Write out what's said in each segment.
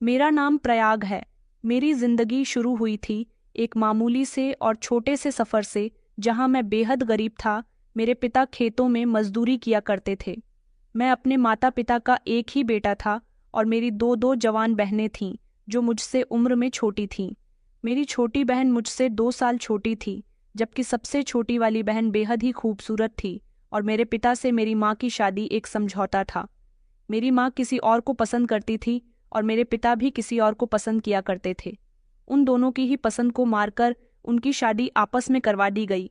मेरा नाम प्रयाग है। मेरी जिंदगी शुरू हुई थी एक मामूली से और छोटे से सफ़र से, जहां मैं बेहद गरीब था। मेरे पिता खेतों में मजदूरी किया करते थे। मैं अपने माता पिता का एक ही बेटा था और मेरी दो दो जवान बहनें थीं जो मुझसे उम्र में छोटी थीं। मेरी छोटी बहन मुझसे 2 साल छोटी थी, जबकि सबसे छोटी वाली बहन बेहद ही खूबसूरत थी। और मेरे पिता से मेरी माँ की शादी एक समझौता था। मेरी माँ किसी और को पसंद करती थी और मेरे पिता भी किसी और को पसंद किया करते थे। उन दोनों की ही पसंद को मारकर उनकी शादी आपस में करवा दी गई,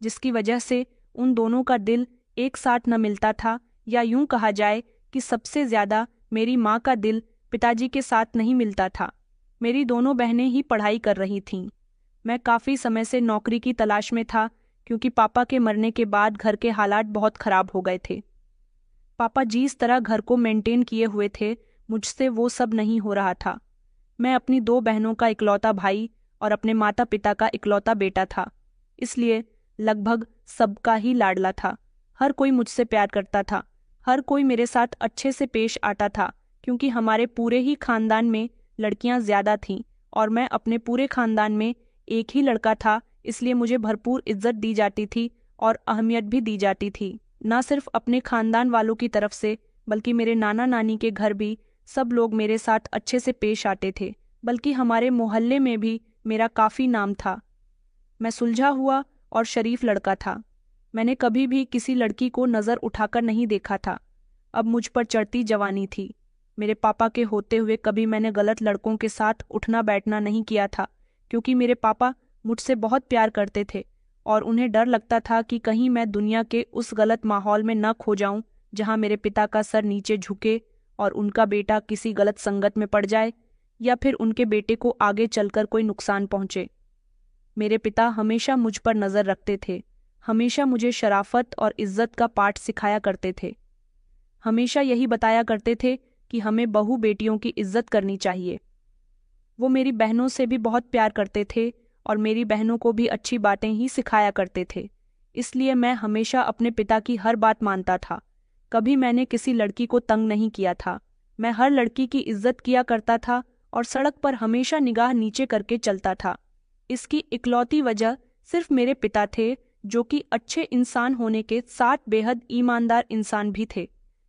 जिसकी वजह से उन दोनों का दिल एक साथ न मिलता था, या यूं कहा जाए कि सबसे ज्यादा मेरी माँ का दिल पिताजी के साथ नहीं मिलता था। मेरी दोनों बहनें ही पढ़ाई कर रही थीं। मैं काफ़ी समय से नौकरी की तलाश में था, क्योंकि पापा के मरने के बाद घर के हालात बहुत खराब हो गए थे। पापा जिस तरह घर को मेंटेन किए हुए थे, मुझसे वो सब नहीं हो रहा था। मैं अपनी 2 बहनों का इकलौता भाई और अपने माता पिता का इकलौता बेटा था, इसलिए लगभग सबका ही लाडला था। हर कोई मुझसे प्यार करता था, हर कोई मेरे साथ अच्छे से पेश आता था, क्योंकि हमारे पूरे ही खानदान में लड़कियां ज्यादा थीं और मैं अपने पूरे खानदान में एक ही लड़का था, इसलिए मुझे भरपूर इज्जत दी जाती थी और अहमियत भी दी जाती थी। न सिर्फ अपने खानदान वालों की तरफ से, बल्कि मेरे नाना नानी के घर भी सब लोग मेरे साथ अच्छे से पेश आते थे। बल्कि हमारे मोहल्ले में भी मेरा काफ़ी नाम था। मैं सुलझा हुआ और शरीफ लड़का था। मैंने कभी भी किसी लड़की को नज़र उठाकर नहीं देखा था। अब मुझ पर चढ़ती जवानी थी। मेरे पापा के होते हुए कभी मैंने गलत लड़कों के साथ उठना बैठना नहीं किया था, क्योंकि मेरे पापा मुझसे बहुत प्यार करते थे और उन्हें डर लगता था कि कहीं मैं दुनिया के उस गलत माहौल में न खो जाऊं जहां मेरे पिता का सर नीचे झुके और उनका बेटा किसी गलत संगत में पड़ जाए, या फिर उनके बेटे को आगे चलकर कोई नुकसान पहुंचे। मेरे पिता हमेशा मुझ पर नज़र रखते थे, हमेशा मुझे शराफत और इज्जत का पाठ सिखाया करते थे। हमेशा यही बताया करते थे कि हमें बहू बेटियों की इज्जत करनी चाहिए। वो मेरी बहनों से भी बहुत प्यार करते थे और मेरी बहनों को भी अच्छी बातें ही सिखाया करते थे। इसलिए मैं हमेशा अपने पिता की हर बात मानता था। कभी मैंने किसी लड़की को तंग नहीं किया था। मैं हर लड़की की इज्जत किया करता था और सड़क पर हमेशा निगाह नीचे करके चलता था। इसकी इकलौती वजह सिर्फ मेरे पिता थे, जो कि अच्छे इंसान होने के साथ बेहद ईमानदार इंसान भी थे।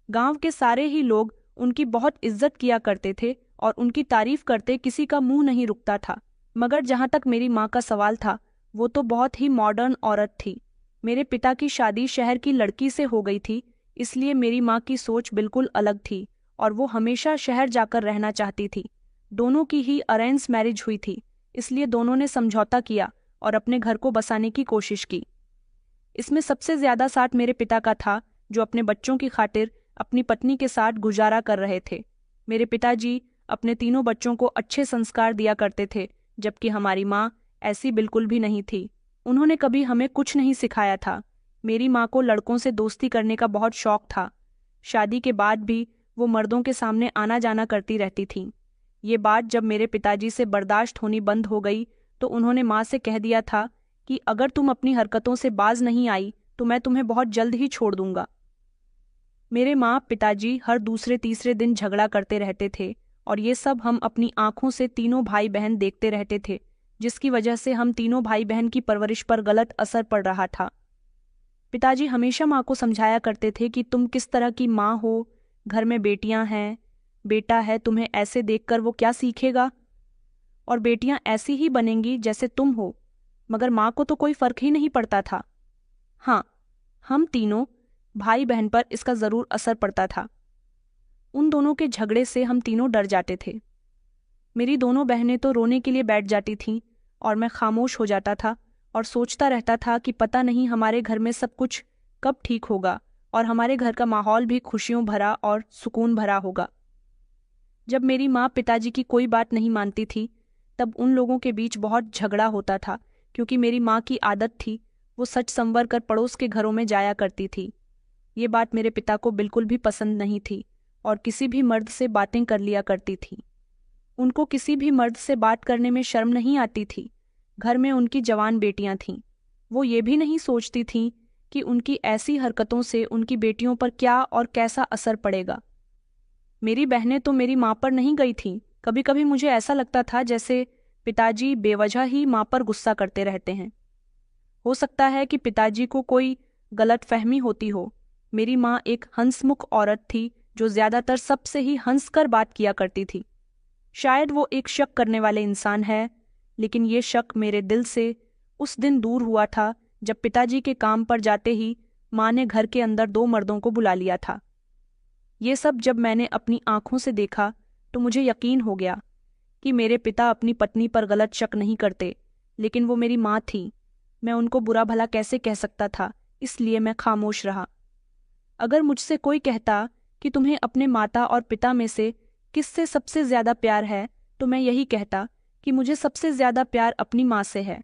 गांव के सारे ही लोग उनकी बहुत इज्जत किया करते थे और उनकी तारीफ करते किसी का मुंह नहीं रुकता था। मगर जहां तक मेरी माँ का सवाल था, वो तो बहुत ही मॉडर्न औरत थी। मेरे पिता की शादी शहर की लड़की से हो गई थी, इसलिए मेरी माँ की सोच बिल्कुल अलग थी और वो हमेशा शहर जाकर रहना चाहती थी। दोनों की ही अरेंज मैरिज हुई थी, इसलिए दोनों ने समझौता किया और अपने घर को बसाने की कोशिश की। इसमें सबसे ज्यादा साथ मेरे पिता का था, जो अपने बच्चों की खातिर अपनी पत्नी के साथ गुजारा कर रहे थे। मेरे पिताजी अपने तीनों बच्चों को अच्छे संस्कार दिया करते थे, जबकि हमारी माँ ऐसी बिल्कुल भी नहीं थी। उन्होंने कभी हमें कुछ नहीं सिखाया था। मेरी माँ को लड़कों से दोस्ती करने का बहुत शौक था। शादी के बाद भी वो मर्दों के सामने आना जाना करती रहती थीं। ये बात जब मेरे पिताजी से बर्दाश्त होनी बंद हो गई, तो उन्होंने माँ से कह दिया था कि अगर तुम अपनी हरकतों से बाज नहीं आई तो मैं तुम्हें बहुत जल्द ही छोड़ दूंगा। मेरे माँ पिताजी हर दूसरे तीसरे दिन झगड़ा करते रहते थे और ये सब हम अपनी आंखों से तीनों भाई बहन देखते रहते थे, जिसकी वजह से हम तीनों भाई बहन की परवरिश पर गलत असर पड़ रहा था। पिताजी हमेशा माँ को समझाया करते थे कि तुम किस तरह की माँ हो, घर में बेटियां हैं, बेटा है, तुम्हें ऐसे देखकर वो क्या सीखेगा, और बेटियां ऐसी ही बनेंगी जैसे तुम हो। मगर माँ को तो कोई फर्क ही नहीं पड़ता था। हाँ, हम तीनों भाई बहन पर इसका जरूर असर पड़ता था। उन दोनों के झगड़े से हम तीनों डर जाते थे। मेरी दोनों बहनें तो रोने के लिए बैठ जाती थीं और मैं खामोश हो जाता था और सोचता रहता था कि पता नहीं हमारे घर में सब कुछ कब ठीक होगा और हमारे घर का माहौल भी खुशियों भरा और सुकून भरा होगा। जब मेरी माँ पिताजी की कोई बात नहीं मानती थी, तब उन लोगों के बीच बहुत झगड़ा होता था, क्योंकि मेरी माँ की आदत थी वो सच संवर कर पड़ोस के घरों में जाया करती थी। ये बात मेरे पिता को बिल्कुल भी पसंद नहीं थी और किसी भी मर्द से बातें कर लिया करती थी। उनको किसी भी मर्द से बात करने में शर्म नहीं आती थी। घर में उनकी जवान बेटियां थीं। वो ये भी नहीं सोचती थीं कि उनकी ऐसी हरकतों से उनकी बेटियों पर क्या और कैसा असर पड़ेगा। मेरी बहनें तो मेरी माँ पर नहीं गई थीं, कभी कभी मुझे ऐसा लगता था जैसे पिताजी बेवजह ही माँ पर गुस्सा करते रहते हैं। हो सकता है कि पिताजी को कोई गलतफहमी होती हो। मेरी माँ एक हंसमुख औरत थी जो ज्यादातर सबसे ही हंसकर बात किया करती थी। शायद वो एक शक करने वाले इंसान है, लेकिन ये शक मेरे दिल से उस दिन दूर हुआ था जब पिताजी के काम पर जाते ही माँ ने घर के अंदर 2 मर्दों को बुला लिया था। ये सब जब मैंने अपनी आंखों से देखा तो मुझे यकीन हो गया कि मेरे पिता अपनी पत्नी पर गलत शक नहीं करते, लेकिन वो मेरी माँ थी। मैं उनको बुरा भला कैसे कह सकता था, इसलिए मैं खामोश रहा। अगर मुझसे कोई कहता कि तुम्हें अपने माता और पिता में से किससे सबसे ज्यादा प्यार है, तो मैं यही कहता कि मुझे सबसे ज्यादा प्यार अपनी माँ से है,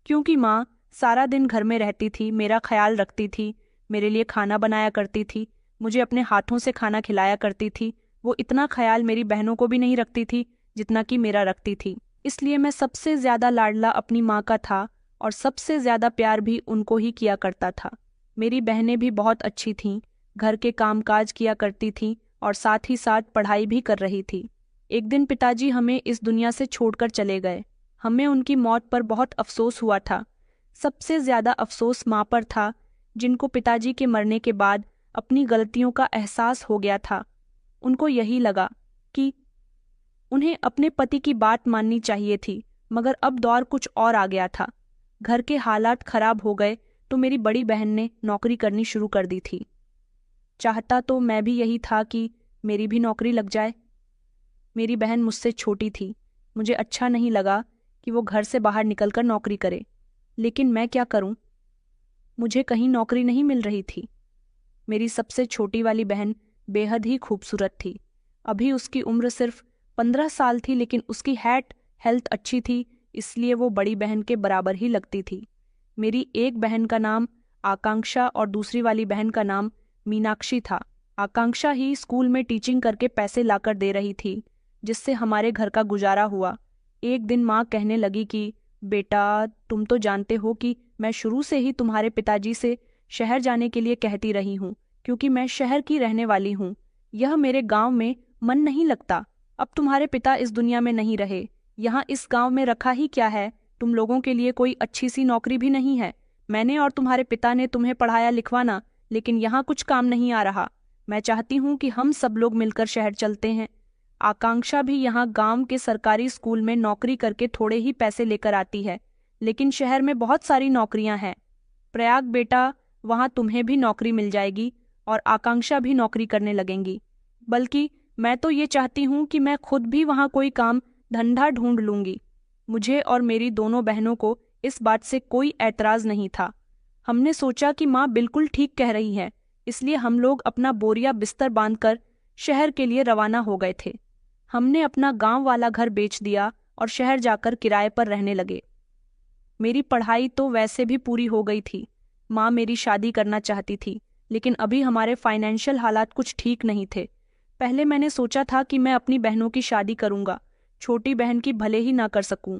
क्योंकि माँ सारा दिन घर में रहती थी, मेरा ख्याल रखती थी, मेरे लिए खाना बनाया करती थी, मुझे अपने हाथों से खाना खिलाया करती थी। वो इतना ख्याल मेरी बहनों को भी नहीं रखती थी जितना कि मेरा रखती थी। इसलिए मैं सबसे ज्यादा लाडला अपनी माँ का था और सबसे ज्यादा प्यार भी उनको ही किया करता था। मेरी बहनें भी बहुत अच्छी थीं, घर के कामकाज किया करती थीं और साथ ही साथ पढ़ाई भी कर रही थी। एक दिन पिताजी हमें इस दुनिया से छोड़कर चले गए। हमें उनकी मौत पर बहुत अफसोस हुआ था। सबसे ज्यादा अफसोस माँ पर था, जिनको पिताजी के मरने के बाद अपनी गलतियों का एहसास हो गया था। उनको यही लगा कि उन्हें अपने पति की बात माननी चाहिए थी, मगर अब दौर कुछ और आ गया था। घर के हालात खराब हो गए तो मेरी बड़ी बहन ने नौकरी करनी शुरू कर दी थी। चाहता तो मैं भी यही था कि मेरी भी नौकरी लग जाए। मेरी बहन मुझसे छोटी थी। मुझे अच्छा नहीं लगा कि वो घर से बाहर निकलकर नौकरी करे, लेकिन मैं क्या करूं? मुझे कहीं नौकरी नहीं मिल रही थी। मेरी सबसे छोटी वाली बहन बेहद ही खूबसूरत थी। अभी उसकी उम्र सिर्फ 15 साल थी, लेकिन उसकी हेल्थ अच्छी थी, इसलिए वो बड़ी बहन के बराबर ही लगती थी। मेरी एक बहन का नाम आकांक्षा और दूसरी वाली बहन का नाम मीनाक्षी था। आकांक्षा ही स्कूल में टीचिंग करके पैसे लाकर दे रही थी, जिससे हमारे घर का गुजारा हुआ। एक दिन माँ कहने लगी कि बेटा, तुम तो जानते हो कि मैं शुरू से ही तुम्हारे पिताजी से शहर जाने के लिए कहती रही हूँ, क्योंकि मैं शहर की रहने वाली हूँ। यह मेरे गांव में मन नहीं लगता। अब तुम्हारे पिता इस दुनिया में नहीं रहे, यहाँ इस गांव में रखा ही क्या है? तुम लोगों के लिए कोई अच्छी सी नौकरी भी नहीं है। मैंने और तुम्हारे पिता ने तुम्हें पढ़ाया लिखवाना, लेकिन यहाँ कुछ काम नहीं आ रहा। मैं चाहती हूँ कि हम सब लोग मिलकर शहर चलते हैं। आकांक्षा भी यहाँ गांव के सरकारी स्कूल में नौकरी करके थोड़े ही पैसे लेकर आती है, लेकिन शहर में बहुत सारी नौकरियां हैं। प्रयाग बेटा, वहाँ तुम्हें भी नौकरी मिल जाएगी और आकांक्षा भी नौकरी करने लगेंगी। बल्कि मैं तो ये चाहती हूँ कि मैं खुद भी वहाँ कोई काम धंधा ढूंढ लूंगी। मुझे और मेरी दोनों बहनों को इस बात से कोई ऐतराज नहीं था। हमने सोचा कि माँ बिल्कुल ठीक कह रही है, इसलिए हम लोग अपना बोरिया बिस्तर बांधकर शहर के लिए रवाना हो गए थे। हमने अपना गांव वाला घर बेच दिया और शहर जाकर किराए पर रहने लगे। मेरी पढ़ाई तो वैसे भी पूरी हो गई थी। माँ मेरी शादी करना चाहती थी, लेकिन अभी हमारे फाइनेंशियल हालात कुछ ठीक नहीं थे। पहले मैंने सोचा था कि मैं अपनी बहनों की शादी करूंगा, छोटी बहन की भले ही ना कर सकूं।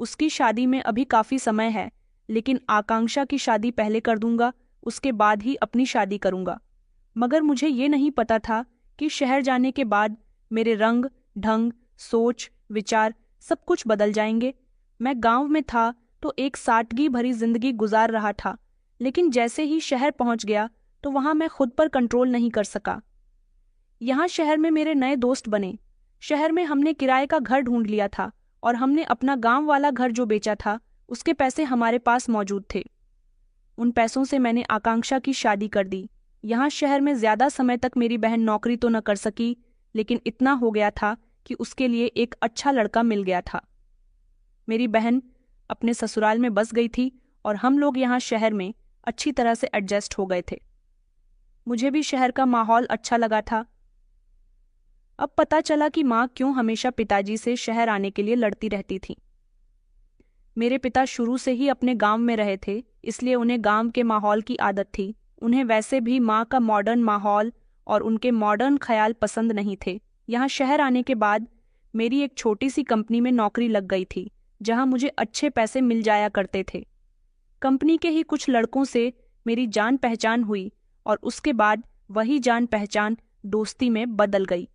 उसकी शादी में अभी काफ़ी समय है, लेकिन आकांक्षा की शादी पहले कर दूंगा, उसके बाद ही अपनी शादी करूंगा। मगर मुझे ये नहीं पता था कि शहर जाने के बाद मेरे रंग, ढंग, सोच, विचार सब कुछ बदल जाएंगे। मैं गांव में था तो एक सादगी भरी जिंदगी गुजार रहा था, लेकिन जैसे ही शहर पहुंच गया तो वहां मैं खुद पर कंट्रोल नहीं कर सका। यहाँ शहर में मेरे नए दोस्त बने। शहर में हमने किराए का घर ढूंढ लिया था और हमने अपना गांव वाला घर जो बेचा था, उसके पैसे हमारे पास मौजूद थे। उन पैसों से मैंने आकांक्षा की शादी कर दी। यहाँ शहर में ज्यादा समय तक मेरी बहन नौकरी तो न कर सकी, लेकिन इतना हो गया था कि उसके लिए एक अच्छा लड़का मिल गया था। मेरी बहन अपने ससुराल में बस गई थी और हम लोग यहाँ शहर में अच्छी तरह से एडजस्ट हो गए थे। मुझे भी शहर का माहौल अच्छा लगा था। अब पता चला कि माँ क्यों हमेशा पिताजी से शहर आने के लिए लड़ती रहती थी। मेरे पिता शुरू से ही अपने गांव में रहे थे, इसलिए उन्हें गांव के माहौल की आदत थी। उन्हें वैसे भी माँ का मॉडर्न माहौल और उनके मॉडर्न ख्याल पसंद नहीं थे। यहाँ शहर आने के बाद मेरी एक छोटी सी कंपनी में नौकरी लग गई थी, जहाँ मुझे अच्छे पैसे मिल जाया करते थे। कंपनी के ही कुछ लड़कों से मेरी जान पहचान हुई और उसके बाद वही जान पहचान दोस्ती में बदल गई।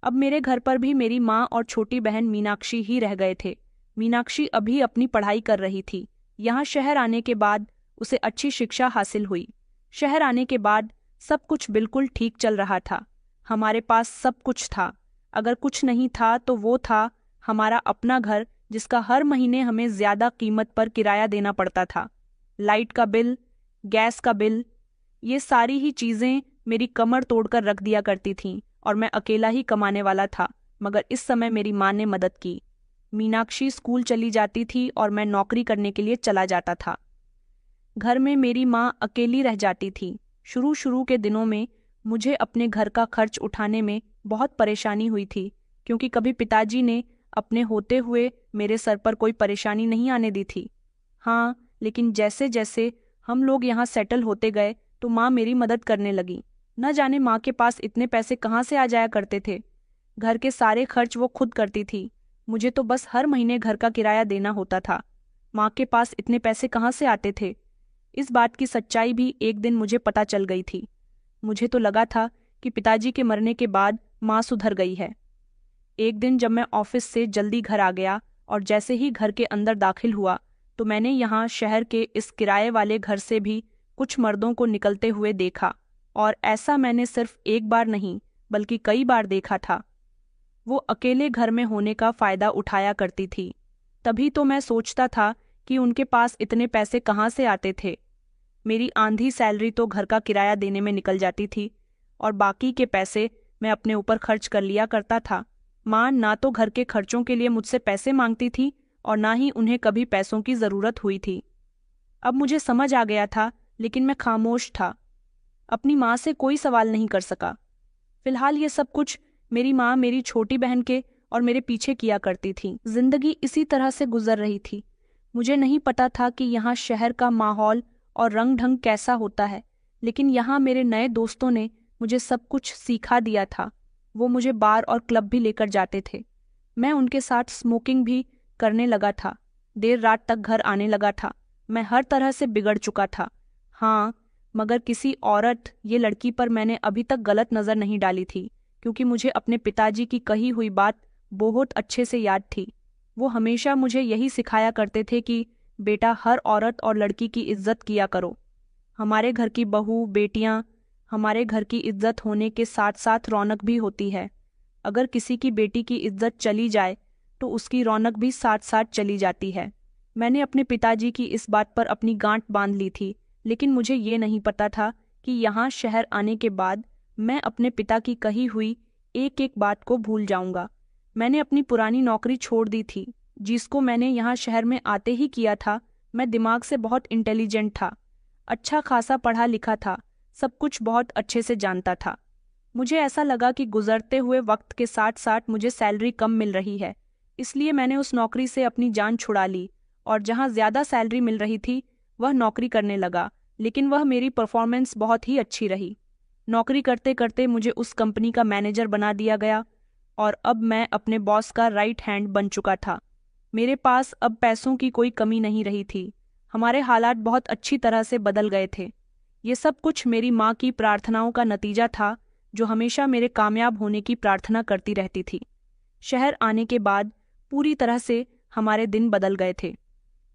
अब मेरे घर पर भी मेरी माँ और छोटी बहन मीनाक्षी ही रह गए थे। मीनाक्षी अभी अपनी पढ़ाई कर रही थी। यहाँ शहर आने के बाद उसे अच्छी शिक्षा हासिल हुई। शहर आने के बाद सब कुछ बिल्कुल ठीक चल रहा था। हमारे पास सब कुछ था। अगर कुछ नहीं था तो वो था हमारा अपना घर, जिसका हर महीने हमें ज्यादा कीमत पर किराया देना पड़ता था। लाइट का बिल, गैस का बिल, ये सारी ही चीजें मेरी कमर तोड़कर रख दिया करती थीं और मैं अकेला ही कमाने वाला था। मगर इस समय मेरी माँ ने मदद की। मीनाक्षी स्कूल चली जाती थी और मैं नौकरी करने के लिए चला जाता था। घर में मेरी माँ अकेली रह जाती थी। शुरू शुरू के दिनों में मुझे अपने घर का खर्च उठाने में बहुत परेशानी हुई थी, क्योंकि कभी पिताजी ने अपने होते हुए मेरे सर पर कोई परेशानी नहीं आने दी थी। हाँ, लेकिन जैसे जैसे हम लोग यहाँ सेटल होते गए तो माँ मेरी मदद करने लगी। न जाने माँ के पास इतने पैसे कहाँ से आ जाया करते थे। घर के सारे खर्च वो खुद करती थी। मुझे तो बस हर महीने घर का किराया देना होता था। माँ के पास इतने पैसे कहाँ से आते थे? इस बात की सच्चाई भी एक दिन मुझे पता चल गई थी। मुझे तो लगा था कि पिताजी के मरने के बाद माँ सुधर गई है। एक दिन जब मैं ऑफिस से जल्दी घर आ गया और जैसे ही घर के अंदर दाखिल हुआ तो मैंने यहाँ शहर के इस किराए वाले घर से भी कुछ मर्दों को निकलते हुए देखा, और ऐसा मैंने सिर्फ एक बार नहीं बल्कि कई बार देखा था। वो अकेले घर में होने का फायदा उठाया करती थी। तभी तो मैं सोचता था कि उनके पास इतने पैसे कहाँ से आते थे। मेरी आंधी सैलरी तो घर का किराया देने में निकल जाती थी और बाकी के पैसे मैं अपने ऊपर खर्च कर लिया करता था। माँ ना तो घर के खर्चों के लिए मुझसे पैसे मांगती थी और ना ही उन्हें कभी पैसों की ज़रूरत हुई थी। अब मुझे समझ आ गया था, लेकिन मैं खामोश था। अपनी माँ से कोई सवाल नहीं कर सका। फिलहाल ये सब कुछ मेरी माँ मेरी छोटी बहन के और मेरे पीछे किया करती थी। जिंदगी इसी तरह से गुजर रही थी। मुझे नहीं पता था कि यहाँ शहर का माहौल और रंग ढंग कैसा होता है, लेकिन यहाँ मेरे नए दोस्तों ने मुझे सब कुछ सिखा दिया था। वो मुझे बार और क्लब भी लेकर जाते थे। मैं उनके साथ स्मोकिंग भी करने लगा था। देर रात तक घर आने लगा था। मैं हर तरह से बिगड़ चुका था। हाँ, मगर किसी औरत ये लड़की पर मैंने अभी तक गलत नज़र नहीं डाली थी, क्योंकि मुझे अपने पिताजी की कही हुई बात बहुत अच्छे से याद थी। वो हमेशा मुझे यही सिखाया करते थे कि बेटा, हर औरत और लड़की की इज्जत किया करो। हमारे घर की बहू बेटियां हमारे घर की इज्जत होने के साथ साथ रौनक भी होती है। अगर किसी की बेटी की इज्जत चली जाए तो उसकी रौनक भी साथ साथ चली जाती है। मैंने अपने पिताजी की इस बात पर अपनी गांठ बांध ली थी, लेकिन मुझे ये नहीं पता था कि यहाँ शहर आने के बाद मैं अपने पिता की कही हुई एक एक बात को भूल जाऊंगा। मैंने अपनी पुरानी नौकरी छोड़ दी थी, जिसको मैंने यहाँ शहर में आते ही किया था। मैं दिमाग से बहुत इंटेलिजेंट था, अच्छा खासा पढ़ा लिखा था, सब कुछ बहुत अच्छे से जानता था। मुझे ऐसा लगा कि गुजरते हुए वक्त के साथ साथ मुझे सैलरी कम मिल रही है, इसलिए मैंने उस नौकरी से अपनी जान छुड़ा ली और जहाँ ज़्यादा सैलरी मिल रही थी वह नौकरी करने लगा। लेकिन वह मेरी परफॉर्मेंस बहुत ही अच्छी रही। नौकरी करते करते मुझे उस कंपनी का मैनेजर बना दिया गया और अब मैं अपने बॉस का राइट हैंड बन चुका था। मेरे पास अब पैसों की कोई कमी नहीं रही थी। हमारे हालात बहुत अच्छी तरह से बदल गए थे। ये सब कुछ मेरी माँ की प्रार्थनाओं का नतीजा था, जो हमेशा मेरे कामयाब होने की प्रार्थना करती रहती थी। शहर आने के बाद पूरी तरह से हमारे दिन बदल गए थे।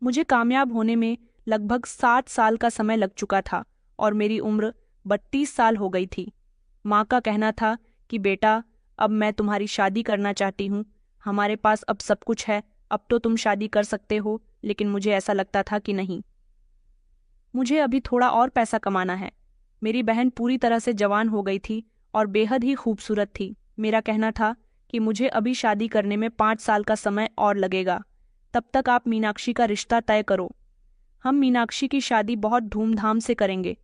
मुझे कामयाब होने में लगभग 7 साल का समय लग चुका था और मेरी उम्र 32 साल हो गई थी। माँ का कहना था कि बेटा, अब मैं तुम्हारी शादी करना चाहती हूँ। हमारे पास अब सब कुछ है, अब तो तुम शादी कर सकते हो। लेकिन मुझे ऐसा लगता था कि नहीं, मुझे अभी थोड़ा और पैसा कमाना है। मेरी बहन पूरी तरह से जवान हो गई थी और बेहद ही खूबसूरत थी। मेरा कहना था कि मुझे अभी शादी करने में 5 साल का समय और लगेगा। तब तक आप मीनाक्षी का रिश्ता तय करो। हम मीनाक्षी की शादी बहुत धूमधाम से करेंगे।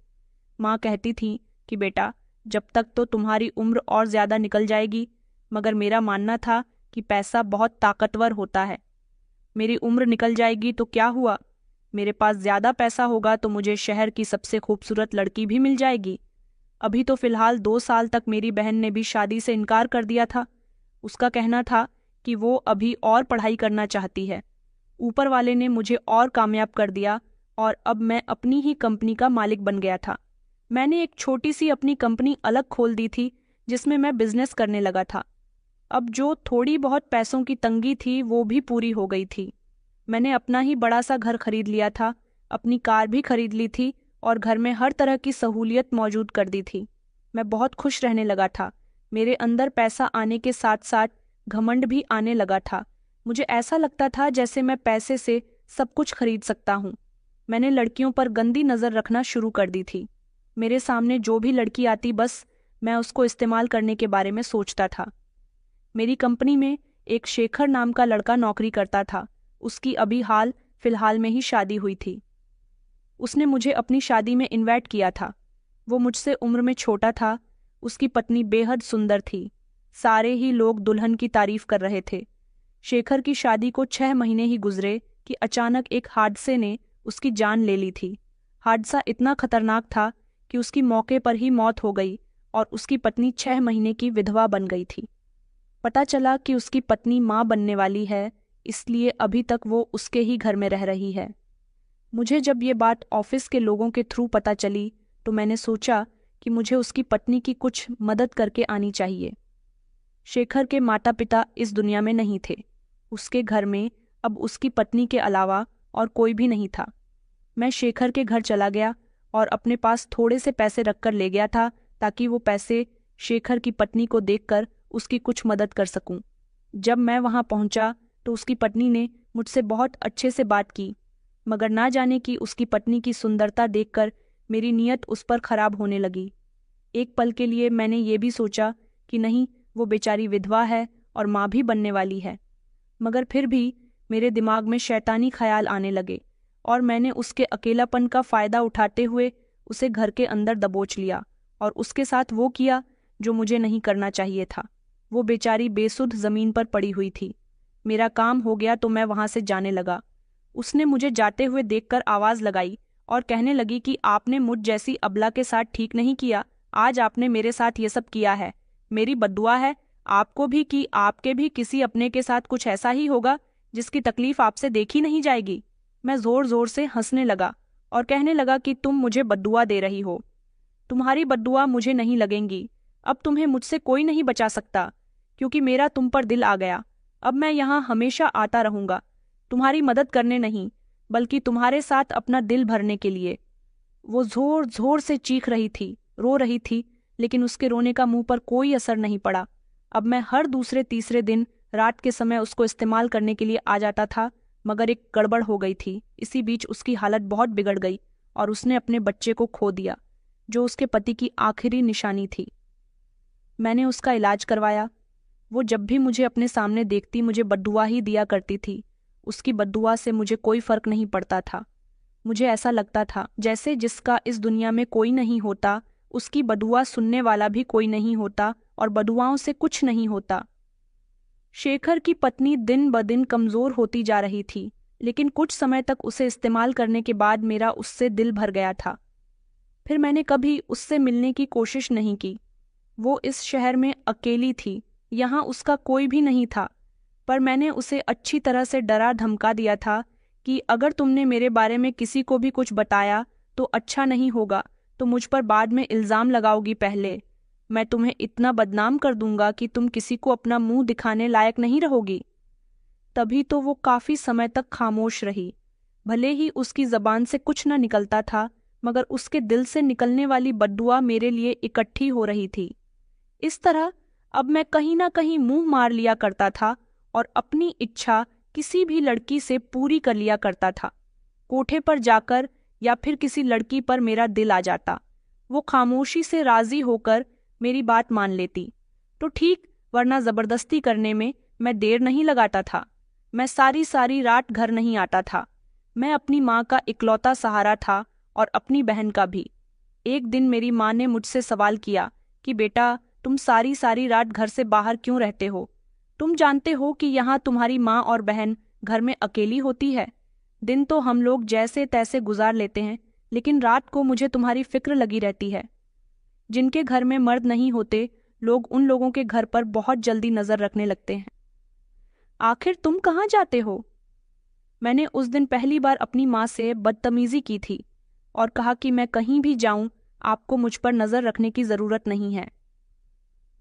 माँ कहती थी कि बेटा, जब तक तो तुम्हारी उम्र और ज़्यादा निकल जाएगी। मगर मेरा मानना था कि पैसा बहुत ताकतवर होता है। मेरी उम्र निकल जाएगी तो क्या हुआ, मेरे पास ज़्यादा पैसा होगा तो मुझे शहर की सबसे खूबसूरत लड़की भी मिल जाएगी। अभी तो फिलहाल 2 साल तक मेरी बहन ने भी शादी से इनकार कर दिया था। उसका कहना था कि वो अभी और पढ़ाई करना चाहती है। ऊपर वाले ने मुझे और कामयाब कर दिया और अब मैं अपनी ही कंपनी का मालिक बन गया था। मैंने एक छोटी सी अपनी कंपनी अलग खोल दी थी, जिसमें मैं बिजनेस करने लगा था। अब जो थोड़ी बहुत पैसों की तंगी थी वो भी पूरी हो गई थी। मैंने अपना ही बड़ा सा घर खरीद लिया था, अपनी कार भी खरीद ली थी और घर में हर तरह की सहूलियत मौजूद कर दी थी। मैं बहुत खुश रहने लगा था। मेरे अंदर पैसा आने के साथ साथ घमंड भी आने लगा था। मुझे ऐसा लगता था जैसे मैं पैसे से सब कुछ खरीद सकता हूँ। मैंने लड़कियों पर गंदी नज़र रखना शुरू कर दी थी। मेरे सामने जो भी लड़की आती बस मैं उसको इस्तेमाल करने के बारे में सोचता था। मेरी कंपनी में एक शेखर नाम का लड़का नौकरी करता था। उसकी अभी हाल फिलहाल में ही शादी हुई थी। उसने मुझे अपनी शादी में इनवाइट किया था। वो मुझसे उम्र में छोटा था। उसकी पत्नी बेहद सुंदर थी। सारे ही लोग दुल्हन की तारीफ कर रहे थे। शेखर की शादी को 6 महीने ही गुजरे कि अचानक एक हादसे ने उसकी जान ले ली थी। हादसा इतना खतरनाक था कि उसकी मौके पर ही मौत हो गई और उसकी पत्नी 6 महीने की विधवा बन गई थी। पता चला कि उसकी पत्नी माँ बनने वाली है, इसलिए अभी तक वो उसके ही घर में रह रही है। मुझे जब ये बात ऑफिस के लोगों के थ्रू पता चली तो मैंने सोचा कि मुझे उसकी पत्नी की कुछ मदद करके आनी चाहिए। शेखर के माता पिता इस दुनिया में नहीं थे। उसके घर में अब उसकी पत्नी के अलावा और कोई भी नहीं था। मैं शेखर के घर चला गया और अपने पास थोड़े से पैसे रखकर ले गया था ताकि वो पैसे शेखर की पत्नी को देखकर उसकी कुछ मदद कर सकूं। जब मैं वहां पहुंचा तो उसकी पत्नी ने मुझसे बहुत अच्छे से बात की, मगर ना जाने कि उसकी पत्नी की सुंदरता देखकर मेरी नीयत उस पर खराब होने लगी। एक पल के लिए मैंने ये भी सोचा कि नहीं, वो बेचारी विधवा है और माँ भी बनने वाली है। मगर फिर भी मेरे दिमाग में शैतानी ख्याल आने लगे और मैंने उसके अकेलापन का फायदा उठाते हुए उसे घर के अंदर दबोच लिया और उसके साथ वो किया जो मुझे नहीं करना चाहिए था। वो बेचारी बेसुध जमीन पर पड़ी हुई थी। मेरा काम हो गया तो मैं वहां से जाने लगा। उसने मुझे जाते हुए देखकर आवाज लगाई और कहने लगी कि आपने मुझ जैसी अबला के साथ ठीक नहीं किया। आज आपने मेरे साथ ये सब किया है। मेरी बद्दुआ है आपको भी कि आपके भी किसी अपने के साथ कुछ ऐसा ही होगा जिसकी तकलीफ आपसे देखी नहीं जाएगी। मैं जोर जोर से हंसने लगा और कहने लगा कि तुम मुझे बद्दुआ दे रही हो। तुम्हारी बद्दुआ मुझे नहीं लगेंगी। अब तुम्हें मुझसे कोई नहीं बचा सकता क्योंकि मेरा तुम पर दिल आ गया। अब मैं यहाँ हमेशा आता रहूंगा, तुम्हारी मदद करने नहीं बल्कि तुम्हारे साथ अपना दिल भरने के लिए। वो जोर जोर से चीख रही थी, रो रही थी, लेकिन उसके रोने का मुंह पर कोई असर नहीं पड़ा। अब मैं हर दूसरे तीसरे दिन रात के समय उसको इस्तेमाल करने के लिए आ जाता था, मगर एक गड़बड़ हो गई थी। इसी बीच उसकी हालत बहुत बिगड़ गई और उसने अपने बच्चे को खो दिया, जो उसके पति की आखिरी निशानी थी। मैंने उसका इलाज करवाया। वो जब भी मुझे अपने सामने देखती मुझे बद्दुआ ही दिया करती थी। उसकी बद्दुआ से मुझे कोई फर्क नहीं पड़ता था। मुझे ऐसा लगता था जैसे जिसका इस दुनिया में कोई नहीं होता, उसकी बदुआ सुनने वाला भी कोई नहीं होता और बदुआओं से कुछ नहीं होता। शेखर की पत्नी दिन ब दिन कमजोर होती जा रही थी, लेकिन कुछ समय तक उसे इस्तेमाल करने के बाद मेरा उससे दिल भर गया था। फिर मैंने कभी उससे मिलने की कोशिश नहीं की। वो इस शहर में अकेली थी, यहाँ उसका कोई भी नहीं था। पर मैंने उसे अच्छी तरह से डरा धमका दिया था कि अगर तुमने मेरे बारे में किसी को भी कुछ बताया तो अच्छा नहीं होगा, तो मुझ पर बाद में इल्ज़ाम लगाओगी। पहले मैं तुम्हें इतना बदनाम कर दूंगा कि तुम किसी को अपना मुंह दिखाने लायक नहीं रहोगी। तभी तो वो काफी समय तक खामोश रही। भले ही उसकी जबान से कुछ न निकलता था, मगर उसके दिल से निकलने वाली बद्दुआ मेरे लिए इकट्ठी हो रही थी। इस तरह अब मैं कहीं ना कहीं मुंह मार लिया करता था और अपनी इच्छा किसी भी लड़की से पूरी कर लिया करता था। कोठे पर जाकर या फिर किसी लड़की पर मेरा दिल आ जाता, वो खामोशी से राजी होकर मेरी बात मान लेती तो ठीक, वरना जबरदस्ती करने में मैं देर नहीं लगाता था। मैं सारी सारी रात घर नहीं आता था। मैं अपनी माँ का इकलौता सहारा था और अपनी बहन का भी। एक दिन मेरी माँ ने मुझसे सवाल किया कि बेटा, तुम सारी सारी रात घर से बाहर क्यों रहते हो? तुम जानते हो कि यहाँ तुम्हारी माँ और बहन घर में अकेली होती है। दिन तो हम लोग जैसे तैसे गुजार लेते हैं, लेकिन रात को मुझे तुम्हारी फिक्र लगी रहती है। जिनके घर में मर्द नहीं होते, लोग उन लोगों के घर पर बहुत जल्दी नजर रखने लगते हैं। आखिर तुम कहाँ जाते हो? मैंने उस दिन पहली बार अपनी माँ से बदतमीजी की थी और कहा कि मैं कहीं भी जाऊं, आपको मुझ पर नजर रखने की जरूरत नहीं है।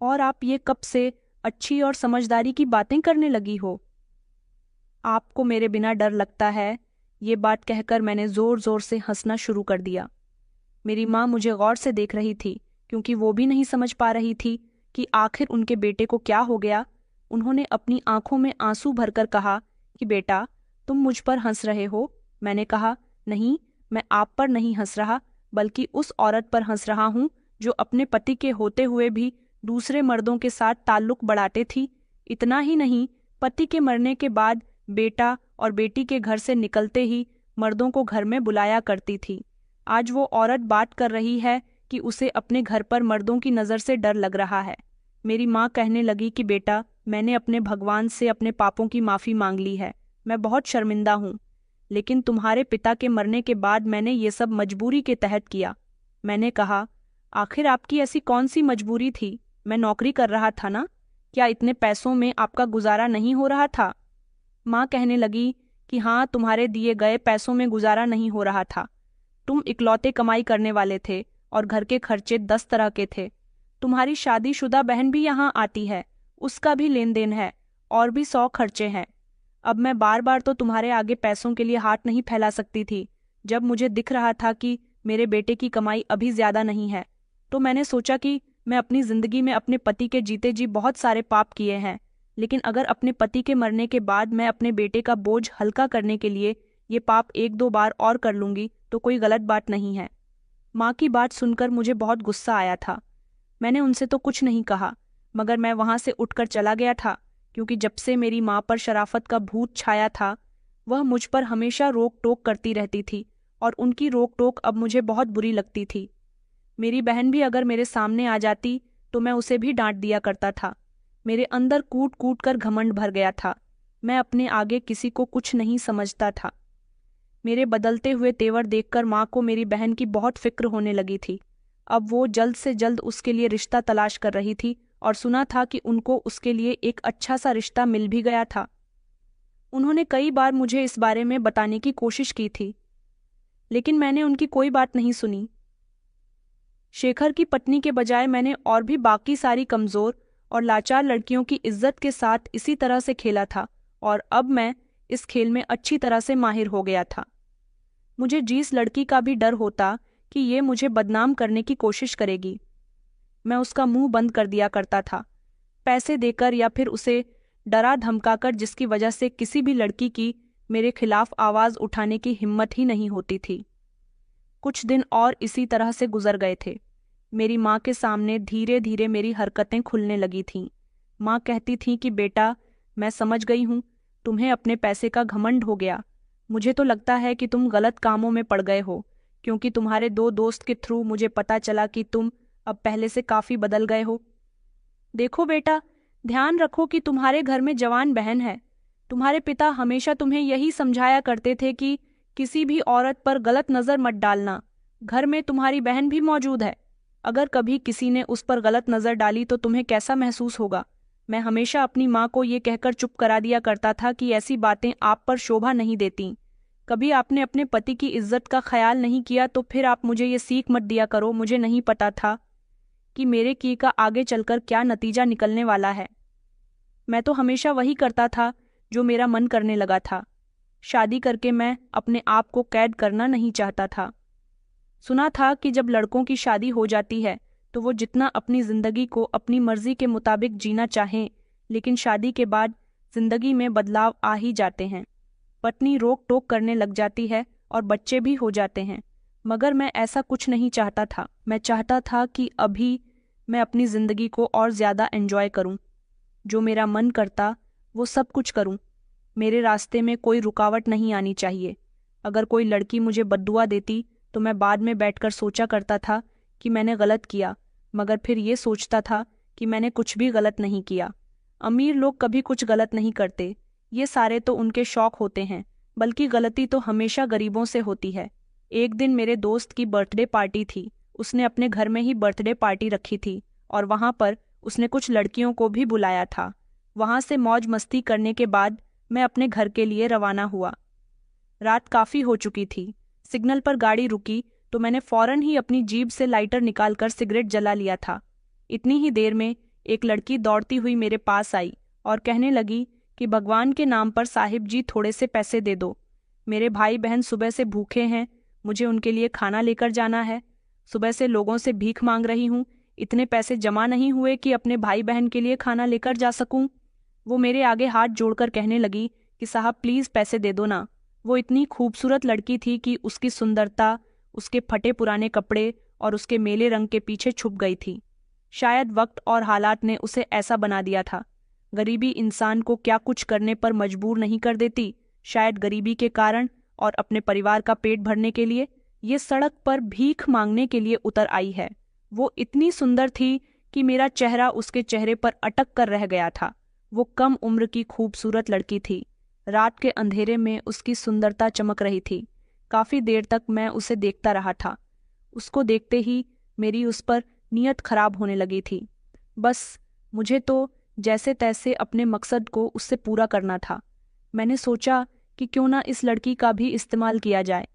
और आप ये कब से अच्छी और समझदारी की बातें करने लगी हो। आपको मेरे बिना डर लगता है? ये बात कहकर मैंने जोर जोर से हंसना शुरू कर दिया। मेरी माँ मुझे गौर से देख रही थी, क्योंकि वो भी नहीं समझ पा रही थी कि आखिर उनके बेटे को क्या हो गया। उन्होंने अपनी आंखों में आंसू भरकर कहा कि बेटा, तुम मुझ पर हंस रहे हो। मैंने कहा, नहीं, मैं आप पर नहीं हंस रहा, बल्कि उस औरत पर हंस रहा हूँ जो अपने पति के होते हुए भी दूसरे मर्दों के साथ ताल्लुक बढ़ाते थी। इतना ही नहीं, पति के मरने के बाद बेटा और बेटी के घर से निकलते ही मर्दों को घर में बुलाया करती थी। आज वो औरत बात कर रही है कि उसे अपने घर पर मर्दों की नज़र से डर लग रहा है। मेरी माँ कहने लगी कि बेटा, मैंने अपने भगवान से अपने पापों की माफ़ी मांग ली है। मैं बहुत शर्मिंदा हूँ, लेकिन तुम्हारे पिता के मरने के बाद मैंने ये सब मजबूरी के तहत किया। मैंने कहा, आखिर आपकी ऐसी कौन सी मजबूरी थी? मैं नौकरी कर रहा था ना? क्या इतने पैसों में आपका गुजारा नहीं हो रहा था? माँ कहने लगी कि हाँ, तुम्हारे दिए गए पैसों में गुजारा नहीं हो रहा था। तुम इकलौते कमाई करने वाले थे और घर के खर्चे 10 तरह के थे। तुम्हारी शादीशुदा बहन भी यहाँ आती है, उसका भी लेन देन है, और भी 100 खर्चे हैं। अब मैं बार बार तो तुम्हारे आगे पैसों के लिए हाथ नहीं फैला सकती थी। जब मुझे दिख रहा था कि मेरे बेटे की कमाई अभी ज्यादा नहीं है, तो मैंने सोचा कि मैं अपनी जिंदगी में अपने पति के जीते जी बहुत सारे पाप किए हैं, लेकिन अगर अपने पति के मरने के बाद मैं अपने बेटे का बोझ हल्का करने के लिए ये पाप 1-2 बार और कर लूंगी तो कोई गलत बात नहीं है। माँ की बात सुनकर मुझे बहुत गुस्सा आया था। मैंने उनसे तो कुछ नहीं कहा, मगर मैं वहां से उठकर चला गया था, क्योंकि जब से मेरी माँ पर शराफत का भूत छाया था, वह मुझ पर हमेशा रोक टोक करती रहती थी, और उनकी रोक टोक अब मुझे बहुत बुरी लगती थी। मेरी बहन भी अगर मेरे सामने आ जाती तो मैं उसे भी डांट दिया करता था। मेरे अंदर कूट कूट कर घमंड भर गया था। मैं अपने आगे किसी को कुछ नहीं समझता था। मेरे बदलते हुए तेवर देखकर माँ को मेरी बहन की बहुत फिक्र होने लगी थी। अब वो जल्द से जल्द उसके लिए रिश्ता तलाश कर रही थी, और सुना था कि उनको उसके लिए एक अच्छा सा रिश्ता मिल भी गया था। उन्होंने कई बार मुझे इस बारे में बताने की कोशिश की थी, लेकिन मैंने उनकी कोई बात नहीं सुनी। शेखर की पत्नी के बजाय मैंने और भी बाकी सारी कमजोर और लाचार लड़कियों की इज्जत के साथ इसी तरह से खेला था, और अब मैं इस खेल में अच्छी तरह से माहिर हो गया था। मुझे जिस लड़की का भी डर होता कि ये मुझे बदनाम करने की कोशिश करेगी, मैं उसका मुंह बंद कर दिया करता था, पैसे देकर या फिर उसे डरा धमकाकर, जिसकी वजह से किसी भी लड़की की मेरे खिलाफ आवाज उठाने की हिम्मत ही नहीं होती थी। कुछ दिन और इसी तरह से गुजर गए थे। मेरी माँ के सामने धीरे धीरे मेरी हरकतें खुलने लगी थीं। माँ कहती थी कि बेटा, मैं समझ गई हूँ, तुम्हें अपने पैसे का घमंड हो गया। मुझे तो लगता है कि तुम गलत कामों में पड़ गए हो, क्योंकि तुम्हारे 2 दोस्त के थ्रू मुझे पता चला कि तुम अब पहले से काफी बदल गए हो। देखो बेटा, ध्यान रखो कि तुम्हारे घर में जवान बहन है। तुम्हारे पिता हमेशा तुम्हें यही समझाया करते थे कि किसी भी औरत पर गलत नजर मत डालना। घर में तुम्हारी बहन भी मौजूद है। अगर कभी किसी ने उस पर गलत नजर डाली तो तुम्हें कैसा महसूस होगा? मैं हमेशा अपनी माँ को ये कहकर चुप करा दिया करता था कि ऐसी बातें आप पर शोभा नहीं देती। कभी आपने अपने पति की इज्जत का ख्याल नहीं किया तो फिर आप मुझे ये सीख मत दिया करो। मुझे नहीं पता था कि मेरे किए का आगे चलकर क्या नतीजा निकलने वाला है। मैं तो हमेशा वही करता था जो मेरा मन करने लगा था। शादी करके मैं अपने आप को कैद करना नहीं चाहता था। सुना था कि जब लड़कों की शादी हो जाती है तो वो जितना अपनी जिंदगी को अपनी मर्जी के मुताबिक जीना चाहें, लेकिन शादी के बाद जिंदगी में बदलाव आ ही जाते हैं। पत्नी रोक टोक करने लग जाती है और बच्चे भी हो जाते हैं। मगर मैं ऐसा कुछ नहीं चाहता था। मैं चाहता था कि अभी मैं अपनी जिंदगी को और ज्यादा एंजॉय करूं। जो मेरा मन करता वो सब कुछ करूं। मेरे रास्ते में कोई रुकावट नहीं आनी चाहिए। अगर कोई लड़की मुझे बद्दुआ देती तो मैं बाद में बैठकर सोचा करता था कि मैंने गलत किया, मगर फिर ये सोचता था कि मैंने कुछ भी गलत नहीं किया। अमीर लोग कभी कुछ गलत नहीं करते, ये सारे तो उनके शौक होते हैं, बल्कि गलती तो हमेशा गरीबों से होती है। एक दिन मेरे दोस्त की बर्थडे पार्टी थी। उसने अपने घर में ही बर्थडे पार्टी रखी थी, और वहां पर उसने कुछ लड़कियों को भी बुलाया था। वहां से मौज मस्ती करने के बाद मैं अपने घर के लिए रवाना हुआ। रात काफी हो चुकी थी। सिग्नल पर गाड़ी रुकी तो मैंने फौरन ही अपनी जीभ से लाइटर निकालकर सिगरेट जला लिया था। इतनी ही देर में एक लड़की दौड़ती हुई मेरे पास आई और कहने लगी कि भगवान के नाम पर साहिब जी थोड़े से पैसे दे दो। मेरे भाई बहन सुबह से भूखे हैं, मुझे उनके लिए खाना लेकर जाना है। सुबह से लोगों से भीख मांग रही हूँ, इतने पैसे जमा नहीं हुए कि अपने भाई बहन के लिए खाना लेकर जा सकूं। वो मेरे आगे हाथ जोड़कर कहने लगी कि साहब प्लीज़ पैसे दे दो ना। वो इतनी खूबसूरत लड़की थी कि उसकी सुंदरता, उसके फटे पुराने कपड़े और उसके मेले रंग के पीछे छुप गई थी। शायद वक्त और हालात ने उसे ऐसा बना दिया था। गरीबी इंसान को क्या कुछ करने पर मजबूर नहीं कर देती। शायद गरीबी के कारण और अपने परिवार का पेट भरने के लिए ये सड़क पर भीख मांगने के लिए उतर आई है। वो इतनी सुंदर थी कि मेरा चेहरा उसके चेहरे पर अटक कर रह गया था। वो कम उम्र की खूबसूरत लड़की थी। रात के अंधेरे में उसकी सुंदरता चमक रही थी। काफी देर तक मैं उसे देखता रहा था। उसको देखते ही मेरी उस पर नीयत खराब होने लगी थी। बस मुझे तो जैसे तैसे अपने मकसद को उससे पूरा करना था। मैंने सोचा कि क्यों ना इस लड़की का भी इस्तेमाल किया जाए।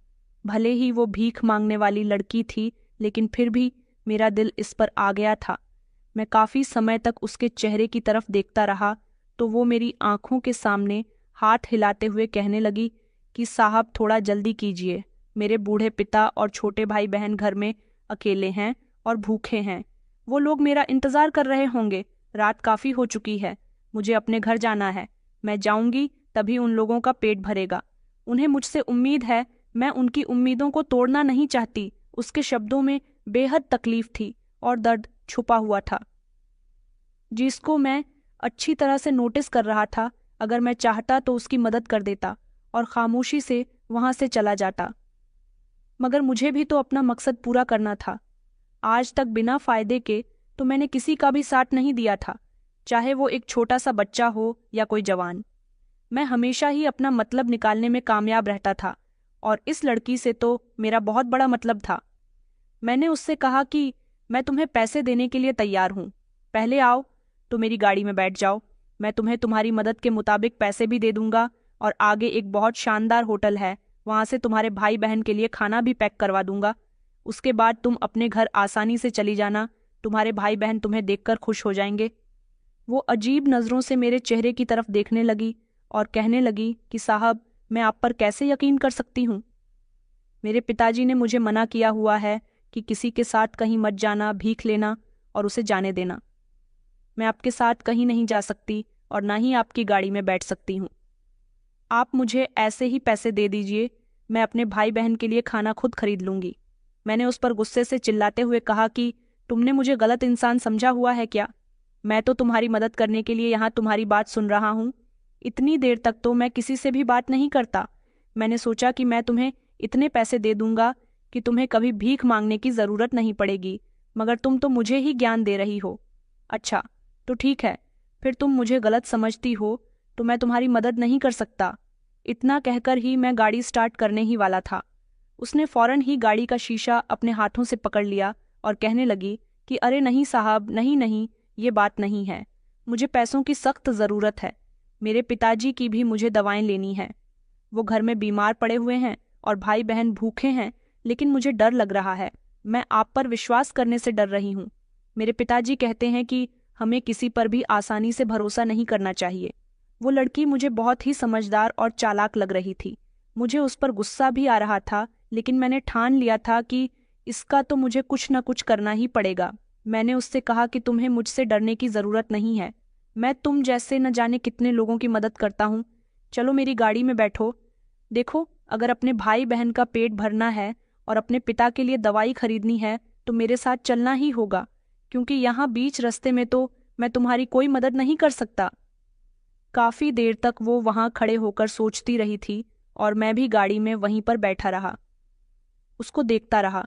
भले ही वो भीख मांगने वाली लड़की थी, लेकिन फिर भी मेरा दिल इस पर आ गया था। मैं काफी समय तक उसके चेहरे की तरफ देखता रहा तो वो मेरी आंखों के सामने हाथ हिलाते हुए कहने लगी कि साहब थोड़ा जल्दी कीजिए, मेरे बूढ़े पिता और छोटे भाई बहन घर में अकेले हैं और भूखे हैं। वो लोग मेरा इंतजार कर रहे होंगे। रात काफी हो चुकी है, मुझे अपने घर जाना है। मैं जाऊंगी तभी उन लोगों का पेट भरेगा। उन्हें मुझसे उम्मीद है, मैं उनकी उम्मीदों को तोड़ना नहीं चाहती। उसके शब्दों में बेहद तकलीफ थी और दर्द छुपा हुआ था, जिसको मैं अच्छी तरह से नोटिस कर रहा था। अगर मैं चाहता तो उसकी मदद कर देता और खामोशी से वहां से चला जाता, मगर मुझे भी तो अपना मकसद पूरा करना था। आज तक बिना फायदे के तो मैंने किसी का भी साथ नहीं दिया था, चाहे वो एक छोटा सा बच्चा हो या कोई जवान। मैं हमेशा ही अपना मतलब निकालने में कामयाब रहता था और इस लड़की से तो मेरा बहुत बड़ा मतलब था। मैंने उससे कहा कि मैं तुम्हें पैसे देने के लिए तैयार हूँ, पहले आओ तो मेरी गाड़ी में बैठ जाओ। मैं तुम्हें तुम्हारी मदद के मुताबिक पैसे भी दे दूंगा और आगे एक बहुत शानदार होटल है, वहां से तुम्हारे भाई बहन के लिए खाना भी पैक करवा दूंगा। उसके बाद तुम अपने घर आसानी से चली जाना, तुम्हारे भाई बहन तुम्हें देखकर खुश हो जाएंगे। वो अजीब नज़रों से मेरे चेहरे की तरफ देखने लगी और कहने लगी कि साहब मैं आप पर कैसे यकीन कर सकती हूँ। मेरे पिताजी ने मुझे मना किया हुआ है कि किसी के साथ कहीं मत जाना, भीख लेना और उसे जाने देना। मैं आपके साथ कहीं नहीं जा सकती और ना ही आपकी गाड़ी में बैठ सकती हूँ। आप मुझे ऐसे ही पैसे दे दीजिए, मैं अपने भाई बहन के लिए खाना खुद खरीद लूंगी। मैंने उस पर गुस्से से चिल्लाते हुए कहा कि तुमने मुझे गलत इंसान समझा हुआ है क्या? मैं तो तुम्हारी मदद करने के लिए यहाँ तुम्हारी बात सुन रहा हूँ। इतनी देर तक तो मैं किसी से भी बात नहीं करता। मैंने सोचा कि मैं तुम्हें इतने पैसे दे दूंगा कि तुम्हें कभी भीख मांगने की ज़रूरत नहीं पड़ेगी, मगर तुम तो मुझे ही ज्ञान दे रही हो। अच्छा तो ठीक है, फिर तुम मुझे गलत समझती हो तो मैं तुम्हारी मदद नहीं कर सकता। इतना कहकर ही मैं गाड़ी स्टार्ट करने ही वाला था। उसने फौरन ही गाड़ी का शीशा अपने हाथों से पकड़ लिया और कहने लगी कि अरे नहीं साहब, नहीं नहीं, ये बात नहीं है। मुझे पैसों की सख्त ज़रूरत है। मेरे पिताजी की भी मुझे दवाएं लेनी है। वो घर में बीमार पड़े हुए हैं और भाई बहन भूखे हैं, लेकिन मुझे डर लग रहा है। मैं आप पर विश्वास करने से डर रही हूँ। मेरे पिताजी कहते हैं कि हमें किसी पर भी आसानी से भरोसा नहीं करना चाहिए। वो लड़की मुझे बहुत ही समझदार और चालाक लग रही थी। मुझे उस पर गुस्सा भी आ रहा था, लेकिन मैंने ठान लिया था कि इसका तो मुझे कुछ न कुछ करना ही पड़ेगा। मैंने उससे कहा कि तुम्हें मुझसे डरने की ज़रूरत नहीं है। मैं तुम जैसे न जाने कितने लोगों की मदद करता हूँ। चलो मेरी गाड़ी में बैठो। देखो, अगर अपने भाई बहन का पेट भरना है और अपने पिता के लिए दवाई खरीदनी है तो मेरे साथ चलना ही होगा, क्योंकि यहाँ बीच रास्ते में तो मैं तुम्हारी कोई मदद नहीं कर सकता। काफी देर तक वो वहां खड़े होकर सोचती रही थी और मैं भी गाड़ी में वहीं पर बैठा रहा, उसको देखता रहा।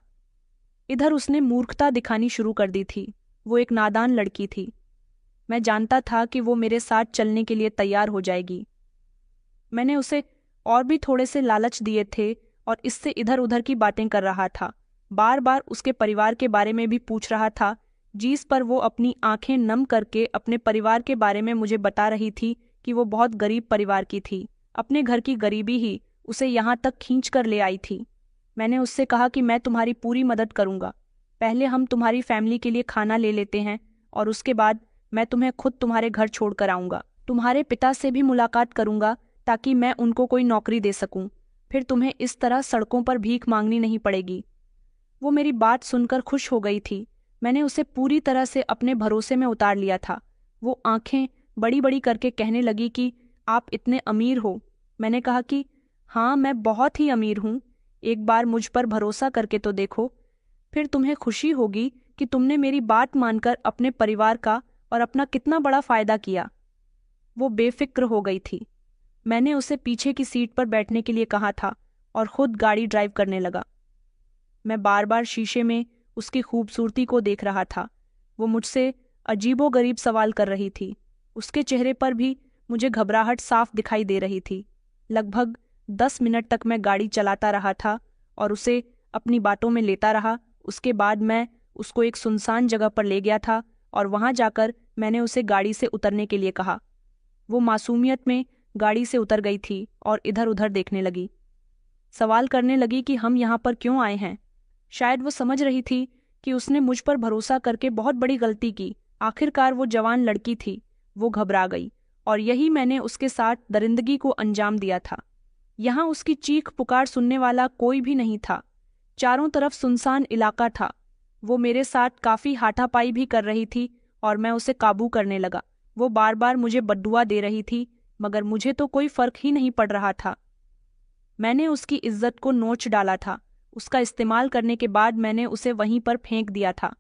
इधर उसने मूर्खता दिखानी शुरू कर दी थी। वो एक नादान लड़की थी। मैं जानता था कि वो मेरे साथ चलने के लिए तैयार हो जाएगी। मैंने उसे और भी थोड़े से लालच दिए थे और इससे इधर उधर की बातें कर रहा था। बार बार उसके परिवार के बारे में भी पूछ रहा था, जिस पर वो अपनी आंखें नम करके अपने परिवार के बारे में मुझे बता रही थी कि वो बहुत गरीब परिवार की थी। अपने घर की गरीबी ही उसे यहाँ तक खींच कर ले आई थी। मैंने उससे कहा कि मैं तुम्हारी पूरी मदद करूंगा। पहले हम तुम्हारी फैमिली के लिए खाना ले लेते हैं और उसके बाद मैं तुम्हें खुद तुम्हारे घर छोड़कर आऊंगा। तुम्हारे पिता से भी मुलाकात करूंगा ताकि मैं उनको कोई नौकरी दे सकूं। फिर तुम्हें इस तरह सड़कों पर भीख मांगनी नहीं पड़ेगी। वो मेरी बात सुनकर खुश हो गई थी। मैंने उसे पूरी तरह से अपने भरोसे में उतार लिया था। वो आंखें बड़ी बड़ी करके कहने लगी कि आप इतने अमीर हो। मैंने कहा कि हाँ, मैं बहुत ही अमीर हूँ। एक बार मुझ पर भरोसा करके तो देखो, फिर तुम्हें खुशी होगी कि तुमने मेरी बात मानकर अपने परिवार का और अपना कितना बड़ा फायदा किया। वो बेफिक्र हो गई थी। मैंने उसे पीछे की सीट पर बैठने के लिए कहा था और खुद गाड़ी ड्राइव करने लगा। मैं बार बार शीशे में उसकी खूबसूरती को देख रहा था। वो मुझसे अजीबोगरीब सवाल कर रही थी। उसके चेहरे पर भी मुझे घबराहट साफ दिखाई दे रही थी। लगभग 10 मिनट तक मैं गाड़ी चलाता रहा था और उसे अपनी बातों में लेता रहा। उसके बाद मैं उसको एक सुनसान जगह पर ले गया था और वहां जाकर मैंने उसे गाड़ी से उतरने के लिए कहा। वो मासूमियत में गाड़ी से उतर गई थी और इधर उधर देखने लगी। सवाल करने लगी कि हम यहाँ पर क्यों आए हैं। शायद वो समझ रही थी कि उसने मुझ पर भरोसा करके बहुत बड़ी गलती की। आखिरकार वो जवान लड़की थी। वो घबरा गई और यही मैंने उसके साथ दरिंदगी को अंजाम दिया था। यहाँ उसकी चीख पुकार सुनने वाला कोई भी नहीं था। चारों तरफ सुनसान इलाका था। वो मेरे साथ काफी हाथापाई भी कर रही थी और मैं उसे काबू करने लगा। वो बार बार मुझे बद्दुआ दे रही थी, मगर मुझे तो कोई फर्क ही नहीं पड़ रहा था। मैंने उसकी इज्जत को नोच डाला था। उसका इस्तेमाल करने के बाद मैंने उसे वहीं पर फेंक दिया था।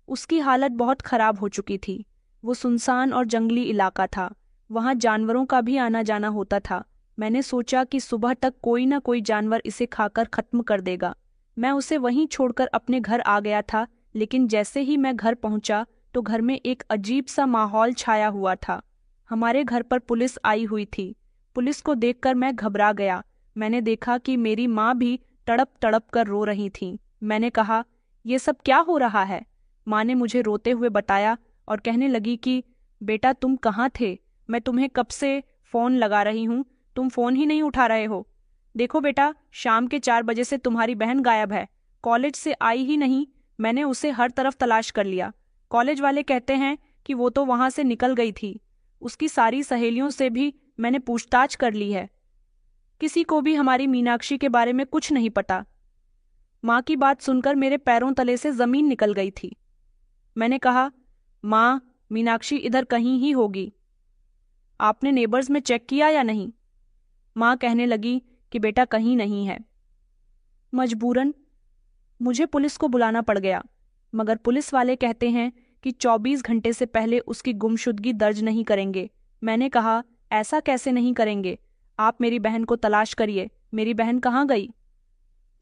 उसकी हालत बहुत खराब हो चुकी थी। वो सुनसान और जंगली इलाका था। वहां जानवरों का भी आना जाना होता था। मैंने सोचा कि सुबह तक कोई ना कोई जानवर इसे खाकर खत्म कर देगा। मैं उसे वहीं छोड़कर अपने घर आ गया था, लेकिन जैसे ही मैं घर पहुंचा तो घर में एक अजीब सा माहौल छाया हुआ था। हमारे घर पर पुलिस आई हुई थी। पुलिस को देखकर मैं घबरा गया। मैंने देखा कि मेरी माँ भी तड़प तड़प कर रो रही थी। मैंने कहा, ये सब क्या हो रहा है? माँ ने मुझे रोते हुए बताया और कहने लगी कि बेटा, तुम कहाँ थे? मैं तुम्हें कब से फोन लगा रही हूँ, तुम फोन ही नहीं उठा रहे हो। देखो बेटा, शाम के 4 बजे से तुम्हारी बहन गायब है। कॉलेज से आई ही नहीं। मैंने उसे हर तरफ तलाश कर लिया। कॉलेज वाले कहते हैं कि वो तो वहां से निकल गई थी। उसकी सारी सहेलियों से भी मैंने पूछताछ कर ली है। किसी को भी हमारी मीनाक्षी के बारे में कुछ नहीं पता। माँ की बात सुनकर मेरे पैरों तले से जमीन निकल गई थी। मैंने कहा, माँ, मीनाक्षी इधर कहीं ही होगी। आपने नेबर्स में चेक किया या नहीं? माँ कहने लगी कि बेटा कहीं नहीं है। मजबूरन मुझे पुलिस को बुलाना पड़ गया, मगर पुलिस वाले कहते हैं कि 24 घंटे से पहले उसकी गुमशुदगी दर्ज नहीं करेंगे। मैंने कहा, ऐसा कैसे नहीं करेंगे? आप मेरी बहन को तलाश करिए। मेरी बहन कहाँ गई?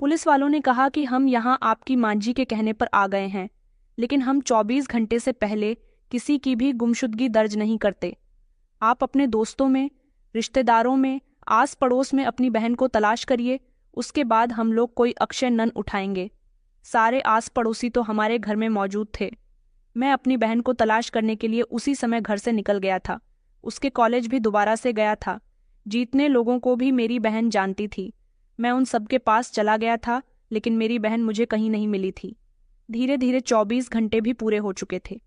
पुलिस वालों ने कहा कि हम यहाँ आपकी मांझी के कहने पर आ गए हैं, लेकिन हम 24 घंटे से पहले किसी की भी गुमशुदगी दर्ज नहीं करते। आप अपने दोस्तों में, रिश्तेदारों में, आस पड़ोस में अपनी बहन को तलाश करिए। उसके बाद हम लोग कोई अक्षय नन उठाएंगे। सारे आस पड़ोसी तो हमारे घर में मौजूद थे। मैं अपनी बहन को तलाश करने के लिए उसी समय घर से निकल गया था। उसके कॉलेज भी दोबारा से गया था। जितने लोगों को भी मेरी बहन जानती थी, मैं उन सबके पास चला गया था, लेकिन मेरी बहन मुझे कहीं नहीं मिली थी। धीरे धीरे 24 घंटे भी पूरे हो चुके थे।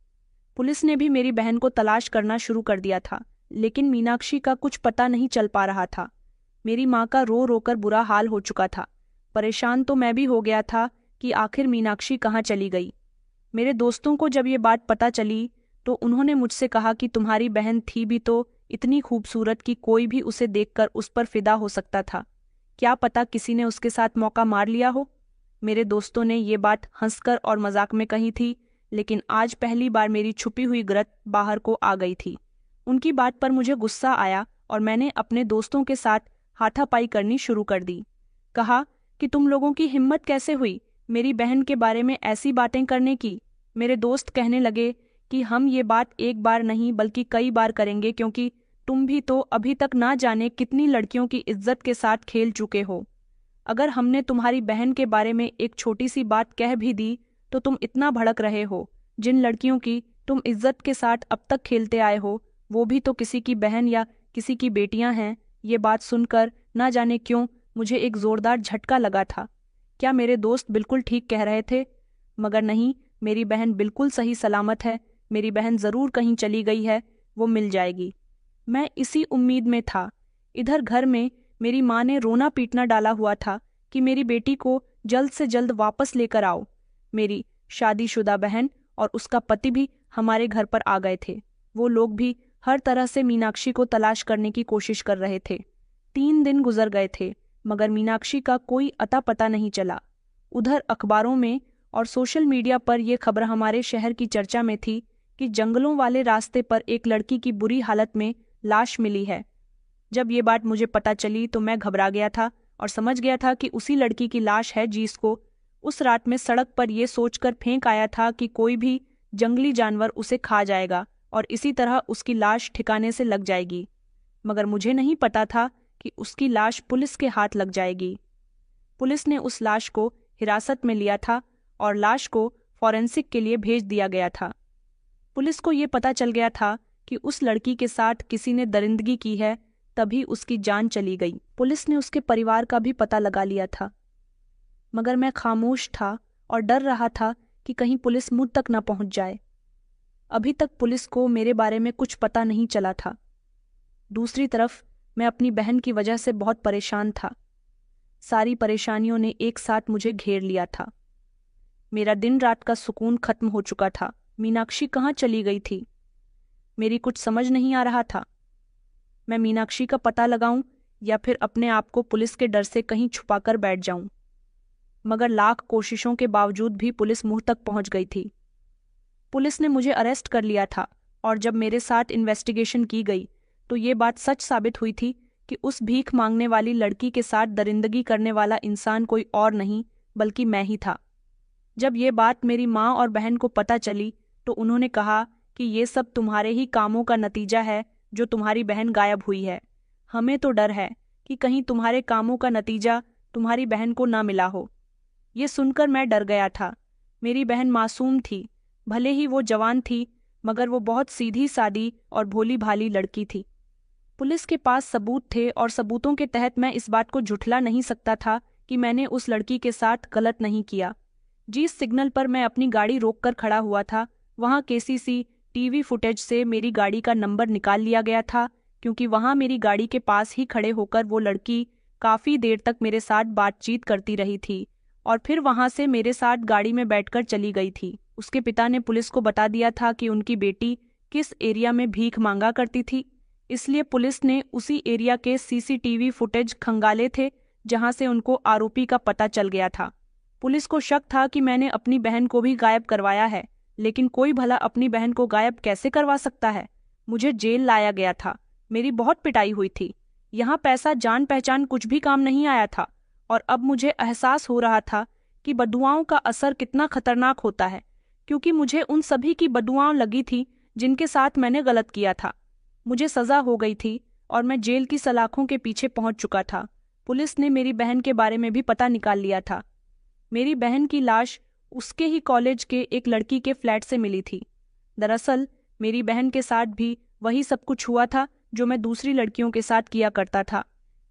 पुलिस ने भी मेरी बहन को तलाश करना शुरू कर दिया था, लेकिन मीनाक्षी का कुछ पता नहीं चल पा रहा था। मेरी माँ का रो रोकर बुरा हाल हो चुका था। परेशान तो मैं भी हो गया था कि आखिर मीनाक्षी कहाँ चली गई। मेरे दोस्तों को जब ये बात पता चली तो उन्होंने मुझसे कहा कि तुम्हारी बहन थी भी तो इतनी खूबसूरत कि कोई भी उसे देखकर उस पर फिदा हो सकता था। क्या पता किसी ने उसके साथ मौका मार लिया हो। मेरे दोस्तों ने ये बात हंसकर और मजाक में कही थी, लेकिन आज पहली बार मेरी छुपी हुई गरज बाहर को आ गई थी। उनकी बात पर मुझे गुस्सा आया और मैंने अपने दोस्तों के साथ हाथापाई करनी शुरू कर दी। कहा कि तुम लोगों की हिम्मत कैसे हुई मेरी बहन के बारे में ऐसी बातें करने की। मेरे दोस्त कहने लगे कि हम ये बात एक बार नहीं बल्कि कई बार करेंगे, क्योंकि तुम भी तो अभी तक ना जाने कितनी लड़कियों की इज्जत के साथ खेल चुके हो। अगर हमने तुम्हारी बहन के बारे में एक छोटी सी बात कह भी दी तो तुम इतना भड़क रहे हो। जिन लड़कियों की तुम इज्जत के साथ अब तक खेलते आए हो, वो भी तो किसी की बहन या किसी की बेटियां हैं। ये बात सुनकर ना जाने क्यों मुझे एक जोरदार झटका लगा था। क्या मेरे दोस्त बिल्कुल ठीक कह रहे थे? मगर नहीं, मेरी बहन बिल्कुल सही सलामत है। मेरी बहन ज़रूर कहीं चली गई है, वो मिल जाएगी। मैं इसी उम्मीद में था। इधर घर में मेरी माँ ने रोना पीटना डाला हुआ था कि मेरी बेटी को जल्द से जल्द वापस लेकर आओ। मेरी शादीशुदा बहन और उसका पति भी हमारे घर पर आ गए थे। वो लोग भी हर तरह से मीनाक्षी को तलाश करने की कोशिश कर रहे थे। 3 दिन गुजर गए थे, मगर मीनाक्षी का कोई अता पता नहीं चला। उधर अखबारों में और सोशल मीडिया पर यह खबर हमारे शहर की चर्चा में थी कि जंगलों वाले रास्ते पर एक लड़की की बुरी हालत में लाश मिली है। जब ये बात मुझे पता चली तो मैं घबरा गया था और समझ गया था कि उसी लड़की की लाश है जिसको उस रात में सड़क पर यह सोचकर फेंक आया था कि कोई भी जंगली जानवर उसे खा जाएगा और इसी तरह उसकी लाश ठिकाने से लग जाएगी। मगर मुझे नहीं पता था कि उसकी लाश पुलिस के हाथ लग जाएगी। पुलिस ने उस लाश को हिरासत में लिया था और लाश को फॉरेंसिक के लिए भेज दिया गया था। पुलिस को ये पता चल गया था कि उस लड़की के साथ किसी ने दरिंदगी की है, तभी उसकी जान चली गई। पुलिस ने उसके परिवार का भी पता लगा लिया था, मगर मैं खामोश था और डर रहा था कि कहीं पुलिस मुझ तक न पहुंच जाए। अभी तक पुलिस को मेरे बारे में कुछ पता नहीं चला था। दूसरी तरफ मैं अपनी बहन की वजह से बहुत परेशान था। सारी परेशानियों ने एक साथ मुझे घेर लिया था। मेरा दिन रात का सुकून खत्म हो चुका था। मीनाक्षी कहाँ चली गई थी, मेरी कुछ समझ नहीं आ रहा था। मैं मीनाक्षी का पता लगाऊं या फिर अपने आप को पुलिस के डर से कहीं छुपाकर बैठ जाऊं। मगर लाख कोशिशों के बावजूद भी पुलिस मुंह तक पहुंच गई थी। पुलिस ने मुझे अरेस्ट कर लिया था और जब मेरे साथ इन्वेस्टिगेशन की गई तो ये बात सच साबित हुई थी कि उस भीख मांगने वाली लड़की के साथ दरिंदगी करने वाला इंसान कोई और नहीं बल्कि मैं ही था। जब ये बात मेरी माँ और बहन को पता चली तो उन्होंने कहा कि ये सब तुम्हारे ही कामों का नतीजा है जो तुम्हारी बहन गायब हुई है। हमें तो डर है कि कहीं तुम्हारे कामों का नतीजा तुम्हारी बहन को ना मिला हो। ये सुनकर मैं डर गया था। मेरी बहन मासूम थी, भले ही वो जवान थी, मगर वो बहुत सीधी सादी और भोली भाली लड़की थी। पुलिस के पास सबूत थे और सबूतों के तहत मैं इस बात को झुठला नहीं सकता था कि मैंने उस लड़की के साथ गलत नहीं किया। जिस सिग्नल पर मैं अपनी गाड़ी रोककर खड़ा हुआ था, वहां केसीसी टीवी फुटेज से मेरी गाड़ी का नंबर निकाल लिया गया था, क्योंकि वहां मेरी गाड़ी के पास ही खड़े होकर वो लड़की काफी देर तक मेरे साथ बातचीत करती रही थी और फिर वहां से मेरे साथ गाड़ी में बैठकर चली गई थी। उसके पिता ने पुलिस को बता दिया था कि उनकी बेटी किस एरिया में भीख मांगा करती थी, इसलिए पुलिस ने उसी एरिया के सीसीटीवी फुटेज खंगाले थे जहां से उनको आरोपी का पता चल गया था। पुलिस को शक था कि मैंने अपनी बहन को भी गायब करवाया है, लेकिन कोई भला अपनी बहन को गायब कैसे करवा सकता है। मुझे जेल लाया गया था, मेरी बहुत पिटाई हुई थी। यहाँ पैसा जान पहचान कुछ भी काम नहीं आया था और अब मुझे एहसास हो रहा था कि बदुआओं का असर कितना खतरनाक होता है, क्योंकि मुझे उन सभी की बदुआएं लगी थी जिनके साथ मैंने गलत किया था। मुझे सजा हो गई थी और मैं जेल की सलाखों के पीछे पहुंच चुका था। पुलिस ने मेरी बहन के बारे में भी पता निकाल लिया था। मेरी बहन की लाश उसके ही कॉलेज के एक लड़की के फ्लैट से मिली थी। दरअसल मेरी बहन के साथ भी वही सब कुछ हुआ था जो मैं दूसरी लड़कियों के साथ किया करता था।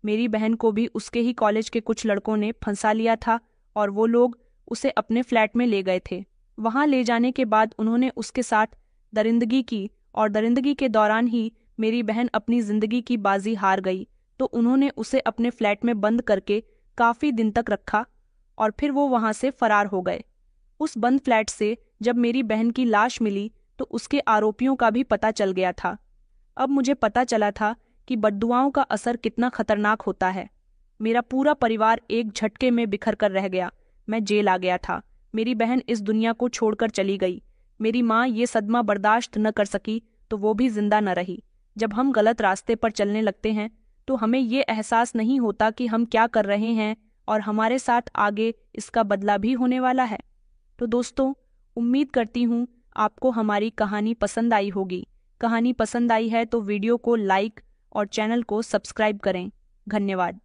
मेरी बहन को भी उसके ही कॉलेज के कुछ लड़कों ने फंसा लिया था और वो लोग उसे अपने फ्लैट में ले गए थे। वहां ले जाने के बाद उन्होंने उसके साथ दरिंदगी की और दरिंदगी के दौरान ही मेरी बहन अपनी जिंदगी की बाजी हार गई, तो उन्होंने उसे अपने फ्लैट में बंद करके काफी दिन तक रखा और फिर वो वहां से फरार हो गए। उस बंद फ्लैट से जब मेरी बहन की लाश मिली तो उसके आरोपियों का भी पता चल गया था। अब मुझे पता चला था कि बद्दुआओं का असर कितना खतरनाक होता है। मेरा पूरा परिवार एक झटके में बिखर कर रह गया। मैं जेल आ गया था। मेरी बहन इस दुनिया को छोड़कर चली गई। मेरी माँ ये सदमा बर्दाश्त न कर सकी तो वो भी जिंदा न रही। जब हम गलत रास्ते पर चलने लगते हैं तो हमें ये एहसास नहीं होता कि हम क्या कर रहे हैं और हमारे साथ आगे इसका बदला भी होने वाला है। तो दोस्तों, उम्मीद करती हूँ आपको हमारी कहानी पसंद आई होगी। कहानी पसंद आई है तो वीडियो को लाइक और चैनल को सब्सक्राइब करें। धन्यवाद।